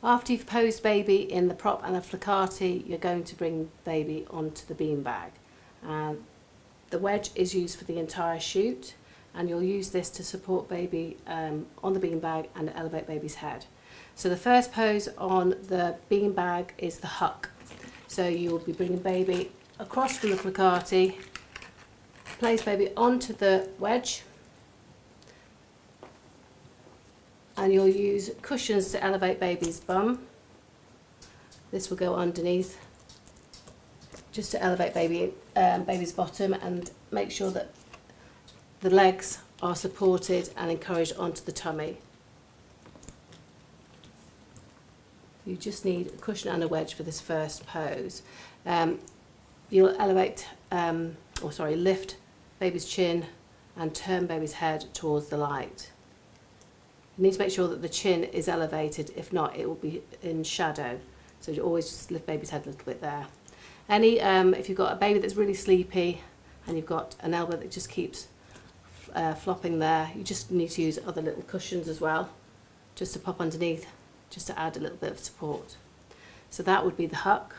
After you've posed baby in the prop and a fliccati, you're going to bring baby onto the beanbag. The wedge is used for the entire shoot, and you'll use this to support baby on the beanbag and elevate baby's head. So the first pose on the beanbag is the huck. So you will be bringing baby across from the fliccati, place baby onto the wedge, and you'll use cushions to elevate baby's bum. This will go underneath just to elevate baby's bottom and make sure that the legs are supported and encouraged onto the tummy. You just need a cushion and a wedge for this first pose. You'll lift baby's chin and turn baby's head towards the light. You need to make sure that the chin is elevated, if not it will be in shadow. So you always just lift baby's head a little bit there. If you've got a baby that's really sleepy and you've got an elbow that just keeps flopping there, you just need to use other little cushions as well, just to pop underneath, just to add a little bit of support. So that would be the huck.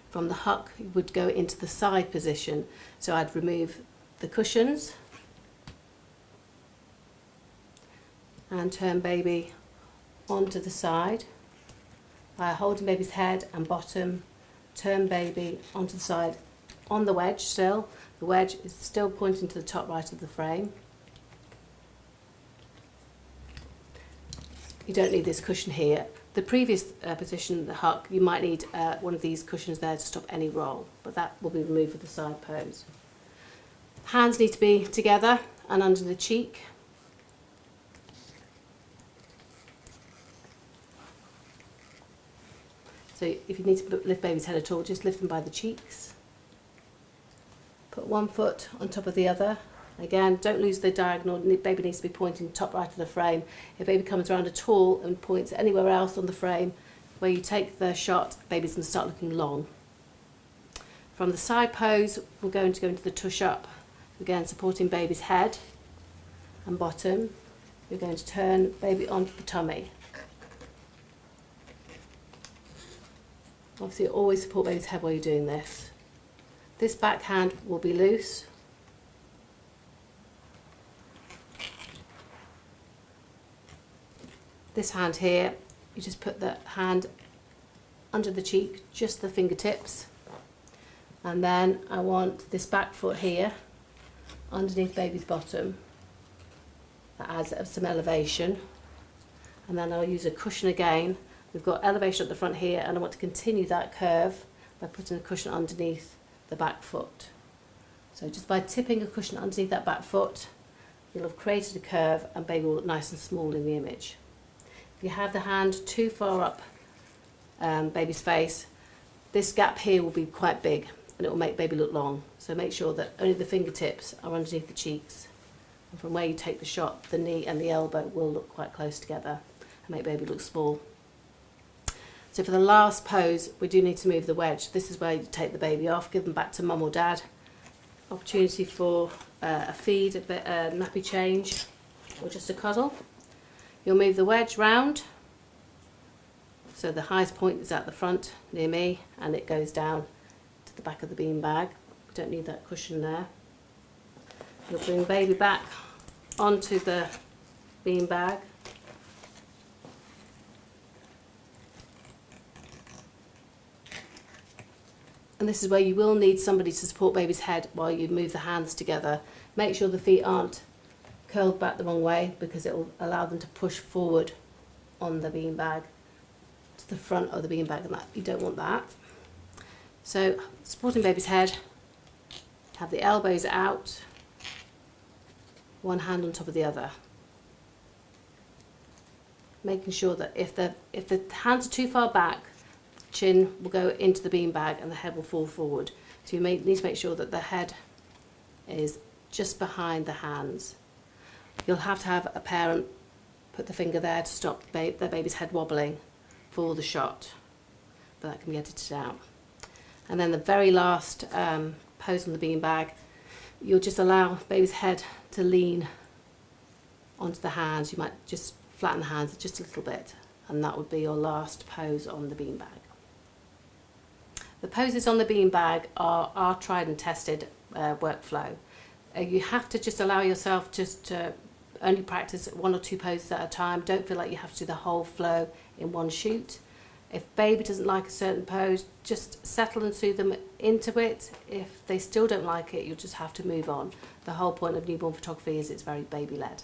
From the huck you would go into the side position. So I'd remove the cushions and turn baby onto the side by holding baby's head and bottom. Turn baby onto the side on the wedge still. The wedge is still pointing to the top right of the frame. You don't need this cushion here. The previous position, the huck, you might need one of these cushions there to stop any roll, but that will be removed for the side pose. Hands need to be together and under the cheek. So if you need to lift baby's head at all, just lift them by the cheeks. Put one foot on top of the other. Again, don't lose the diagonal. Baby needs to be pointing top right of the frame. If baby comes around at all and points anywhere else on the frame, where you take the shot, baby's going to start looking long. From the side pose, we're going to go into the tush up. Again, supporting baby's head and bottom. You're going to turn baby onto the tummy. Obviously, always support baby's head while you're doing this. This backhand will be loose. This hand here, you just put the hand under the cheek, just the fingertips. And then I want this back foot here, underneath baby's bottom. That adds some elevation. And then I'll use a cushion again. We've got elevation at the front here, and I want to continue that curve by putting a cushion underneath the back foot. So just by tipping a cushion underneath that back foot, you'll have created a curve and baby will look nice and small in the image. If you have the hand too far up baby's face, this gap here will be quite big and it will make baby look long. So make sure that only the fingertips are underneath the cheeks. And from where you take the shot, the knee and the elbow will look quite close together and make baby look small. So for the last pose, we do need to move the wedge. This is where you take the baby off, give them back to mum or dad. Opportunity for a feed, a nappy change, or just a cuddle. You'll move the wedge round. So the highest point is at the front near me, and it goes down to the back of the beanbag. We don't need that cushion there. You'll bring baby back onto the beanbag. And this is where you will need somebody to support baby's head while you move the hands together. Make sure the feet aren't curled back the wrong way, because it will allow them to push forward on the beanbag to the front of the beanbag, and that, you don't want that. So supporting baby's head, have the elbows out, one hand on top of the other. Making sure that if the hands are too far back, chin will go into the beanbag and the head will fall forward. So you need to make sure that the head is just behind the hands. You'll have to have a parent put the finger there to stop their baby's head wobbling for the shot, but that can be edited out. And then the very last pose on the beanbag, you'll just allow baby's head to lean onto the hands. You might just flatten the hands just a little bit and that would be your last pose on the beanbag. The poses on the beanbag are our tried and tested workflow. You have to just allow yourself just to only practice 1 or 2 poses at a time. Don't feel like you have to do the whole flow in one shoot. If baby doesn't like a certain pose, just settle and soothe them into it. If they still don't like it, you'll just have to move on. The whole point of newborn photography is it's very baby-led.